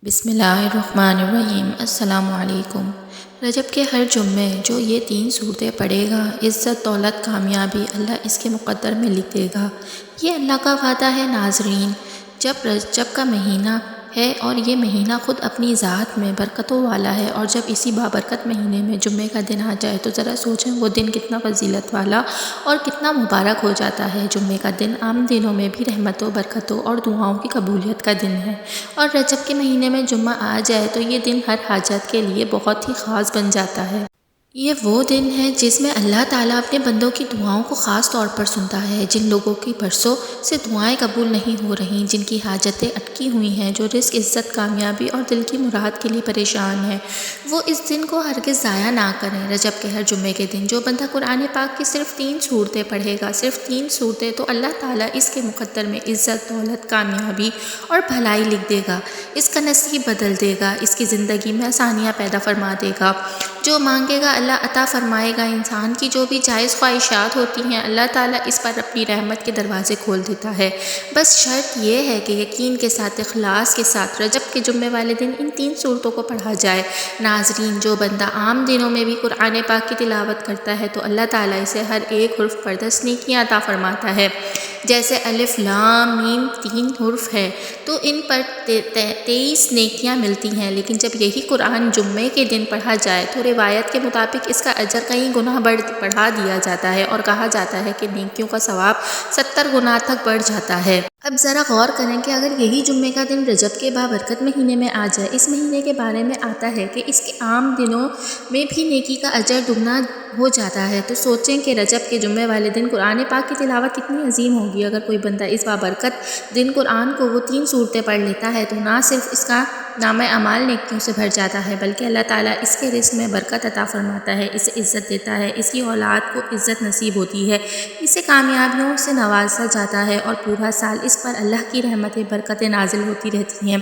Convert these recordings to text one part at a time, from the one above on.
بسم اللہ الرحمن الرحیم۔ السلام علیکم۔ رجب کے ہر جمعے جو یہ 3 صورتیں پڑھے گا، عزت، دولت، کامیابی اللہ اس کے مقدر میں لکھ دے گا۔ یہ اللہ کا وعدہ ہے ناظرین۔ جب رجب کا مہینہ ہے اور یہ مہینہ خود اپنی ذات میں برکتوں والا ہے، اور جب اسی بابرکت مہینے میں جمعے کا دن آ جائے تو ذرا سوچیں وہ دن کتنا فضیلت والا اور کتنا مبارک ہو جاتا ہے۔ جمعے کا دن عام دنوں میں بھی رحمتوں، برکتوں اور دعاؤں کی قبولیت کا دن ہے، اور رجب کے مہینے میں جمعہ آ جائے تو یہ دن ہر حاجت کے لیے بہت ہی خاص بن جاتا ہے۔ یہ وہ دن ہے جس میں اللہ تعالیٰ اپنے بندوں کی دعاؤں کو خاص طور پر سنتا ہے۔ جن لوگوں کی برسوں سے دعائیں قبول نہیں ہو رہیں، جن کی حاجتیں اٹکی ہوئی ہیں، جو رزق، عزت، کامیابی اور دل کی مراد کے لیے پریشان ہیں، وہ اس دن کو ہرگز ضائع نہ کریں۔ رجب کے ہر جمعے کے دن جو بندہ قرآن پاک کی صرف 3 صورتیں پڑھے گا، صرف 3 صورتیں، تو اللہ تعالیٰ اس کے مقدر میں عزت، دولت، کامیابی اور بھلائی لکھ دے گا، اس کا نصیب بدل دے گا، اس کی زندگی میں آسانیاں پیدا فرما دے گا۔ جو مانگے گا اللہ عطا فرمائے گا۔ انسان کی جو بھی جائز خواہشات ہوتی ہیں، اللہ تعالیٰ اس پر اپنی رحمت کے دروازے کھول دیتا ہے۔ بس شرط یہ ہے کہ یقین کے ساتھ، اخلاص کے ساتھ رجب کے جمعے والے دن ان 3 صورتوں کو پڑھا جائے۔ ناظرین، جو بندہ عام دنوں میں بھی قرآن پاک کی تلاوت کرتا ہے تو اللہ تعالیٰ اسے ہر ایک حرف پر 10 نیکیاں عطا فرماتا ہے۔ جیسے الف، لام، میم 3 حرف ہے تو ان پر 23 نیکیاں ملتی ہیں، لیکن جب یہی قرآن جمعے کے دن پڑھا جائے تو روایت کے مطابق اس کا اجر کئی گنا بڑھا دیا جاتا ہے، اور کہا جاتا ہے کہ نیکیوں کا ثواب 70 گنا تک بڑھ جاتا ہے۔ اب ذرا غور کریں کہ اگر یہی جمعے کا دن رجب کے بابرکت مہینے میں آ جائے، اس مہینے کے بارے میں آتا ہے کہ اس کے عام دنوں میں بھی نیکی کا اجر دگنا ہو جاتا ہے، تو سوچیں کہ رجب کے جمعے والے دن قرآن پاک کی تلاوت کتنی عظیم ہوگی۔ اگر کوئی بندہ اس بابرکت دن قرآن کو وہ 3 صورتیں پڑھ لیتا ہے تو نہ صرف اس کا نامہ اعمال نیکیوں سے بھر جاتا ہے، بلکہ اللہ تعالیٰ اس کے رزق میں برکت عطا فرماتا ہے، اسے عزت دیتا ہے، اس کی اولاد کو عزت نصیب ہوتی ہے، اسے کامیابیوں سے نوازا جاتا ہے، اور پورا سال اس پر اللہ کی رحمتیں، برکتیں نازل ہوتی رہتی ہیں۔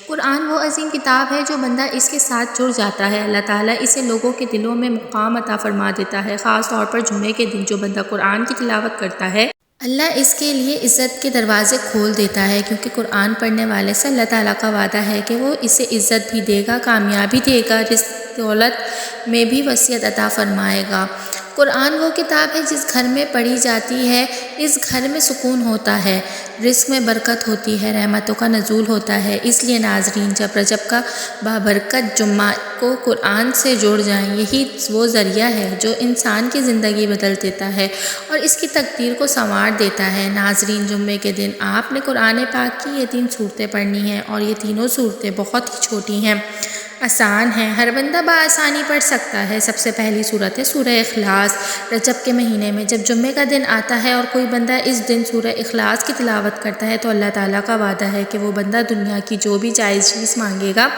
قرآن وہ عظیم کتاب ہے جو بندہ اس کے ساتھ جڑ جاتا ہے، اللہ تعالیٰ اسے لوگوں کے دلوں میں مقام عطا فرما دیتا ہے۔ خاص طور پر جمعے کے دن جو بندہ قرآن کی تلاوت کرتا ہے، اللہ اس کے لیے عزت کے دروازے کھول دیتا ہے، کیونکہ قرآن پڑھنے والے سے اللہ تعالیٰ کا وعدہ ہے کہ وہ اسے عزت بھی دے گا، کامیابی دے گا، رزق، دولت میں بھی وسعت عطا فرمائے گا۔ قرآن وہ کتاب ہے جس گھر میں پڑھی جاتی ہے اس گھر میں سکون ہوتا ہے، رزق میں برکت ہوتی ہے، رحمتوں کا نزول ہوتا ہے۔ اس لیے ناظرین، جب رجب کا بابرکت جمعہ کو قرآن سے جڑ جائیں، یہی وہ ذریعہ ہے جو انسان کی زندگی بدل دیتا ہے اور اس کی تقدیر کو سنوار دیتا ہے۔ ناظرین، جمعے کے دن آپ نے قرآن پاک کی یہ 3 صورتیں پڑھنی ہیں، اور یہ تینوں صورتیں بہت ہی چھوٹی ہیں، آسان ہیں، ہر بندہ بآسانی پڑھ سکتا ہے۔ سب سے پہلی صورت ہے سورہ اخلاص۔ رجب کے مہینے میں جب جمعے کا دن آتا ہے اور کوئی بندہ اس دن سورہ اخلاص کی تلاوت کرتا ہے تو اللہ تعالیٰ کا وعدہ ہے کہ وہ بندہ دنیا کی جو بھی جائز چیز مانگے گا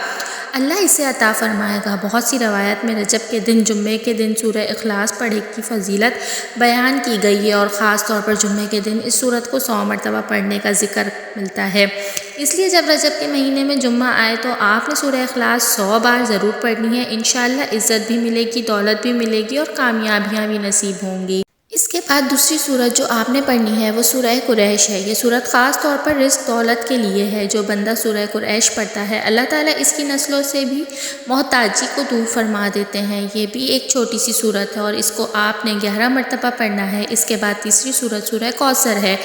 اللہ اسے عطا فرمائے گا۔ بہت سی روایت میں رجب کے دن، جمعے کے دن سورہ اخلاص پڑھنے کی فضیلت بیان کی گئی ہے، اور خاص طور پر جمعے کے دن اس سورت کو 100 مرتبہ پڑھنے کا ذکر ملتا ہے۔ اس لیے جب رجب کے مہینے میں جمعہ آئے تو آپ نے سورہ اخلاص 100 بار ضرور پڑھنی ہے۔ انشاءاللہ عزت بھی ملے گی، دولت بھی ملے گی، اور کامیابیاں بھی نصیب ہوں گی۔ اس کے بعد دوسری سورت جو آپ نے پڑھنی ہے وہ سورہ قریش ہے۔ یہ سورت خاص طور پر رزق، دولت کے لیے ہے۔ جو بندہ سورہ قریش پڑھتا ہے اللہ تعالیٰ اس کی نسلوں سے بھی محتاجی کو دور فرما دیتے ہیں۔ یہ بھی ایک چھوٹی سی سورت ہے اور اس کو آپ نے 11 مرتبہ پڑھنا ہے۔ اس کے بعد تیسری سورت سورہ کوثر ہے۔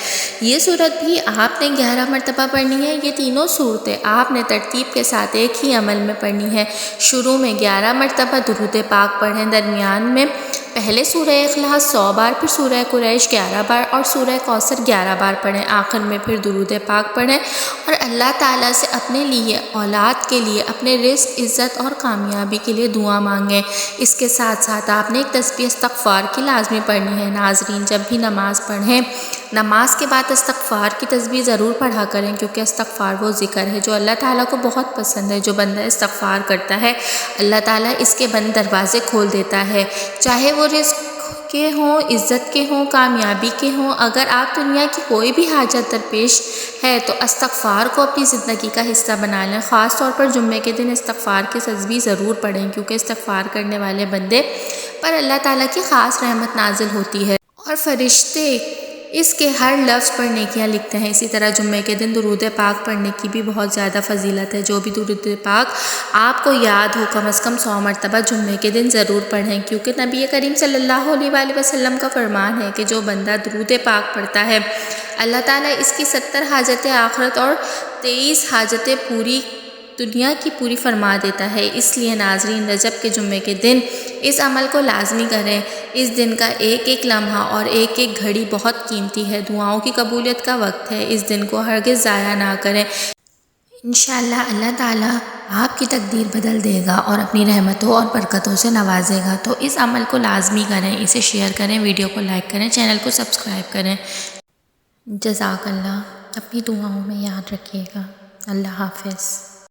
یہ سورت بھی آپ نے 11 مرتبہ پڑھنی ہے۔ یہ تینوں صورتیں آپ نے ترتیب کے ساتھ ایک ہی عمل میں پڑھنی ہے۔ شروع میں 11 مرتبہ درود پاک پڑھیں، درمیان میں پہلے سورہ اخلاص 100 بار، پھر سورہ قریش 11 بار اور سورہ کوثر 11 بار پڑھیں، آخر میں پھر درود پاک پڑھیں، اور اللہ تعالیٰ سے اپنے لیے، اولاد کے لیے، اپنے رزق، عزت اور کامیابی کے لیے دعا مانگیں۔ اس کے ساتھ ساتھ آپ نے ایک تسبیح استغفار کی لازمی پڑھنی ہے۔ ناظرین، جب بھی نماز پڑھیں، نماز کے بعد استغفار کی تسبیح ضرور پڑھا کریں، کیونکہ استغفار وہ ذکر ہے جو اللہ تعالیٰ کو بہت پسند ہے۔ جو بندہ استغفار کرتا ہے اللہ تعالیٰ اس کے بند دروازے کھول دیتا ہے، چاہے وہ رزق کے ہوں، عزت کے ہوں، کامیابی کے ہوں۔ اگر آپ دنیا کی کوئی بھی حاجت درپیش ہے تو استغفار کو اپنی زندگی کا حصہ بنا لیں۔ خاص طور پر جمعے کے دن استغفار کی تسبیح ضرور پڑھیں، کیونکہ استغفار کرنے والے بندے پر اللہ تعالیٰ کی خاص رحمت نازل ہوتی ہے، اور فرشتے اس کے ہر لفظ پر نیکیاں لکھتے ہیں۔ اسی طرح جمعے کے دن درود پاک پڑھنے کی بھی بہت زیادہ فضیلت ہے۔ جو بھی درود پاک آپ کو یاد ہو کم از کم 100 مرتبہ جمعے کے دن ضرور پڑھیں، کیونکہ نبی کریم صلی اللہ علیہ وآلہ وسلم کا فرمان ہے کہ جو بندہ درود پاک پڑھتا ہے اللہ تعالیٰ اس کی 70 حاجتیں آخرت اور 23 حاجتیں پوری دنیا کی پوری فرما دیتا ہے۔ اس لیے ناظرین، رجب کے جمعے کے دن اس عمل کو لازمی کریں۔ اس دن کا ایک ایک لمحہ اور ایک ایک گھڑی بہت قیمتی ہے، دعاؤں کی قبولیت کا وقت ہے۔ اس دن کو ہرگز ضائع نہ کریں۔ انشاءاللہ اللہ تعالیٰ آپ کی تقدیر بدل دے گا اور اپنی رحمتوں اور برکتوں سے نوازے گا۔ تو اس عمل کو لازمی کریں، اسے شیئر کریں، ویڈیو کو لائک کریں، چینل کو سبسکرائب کریں۔ جزاک اللہ۔ اپنی دعاؤں میں یاد رکھیے گا۔ اللہ حافظ۔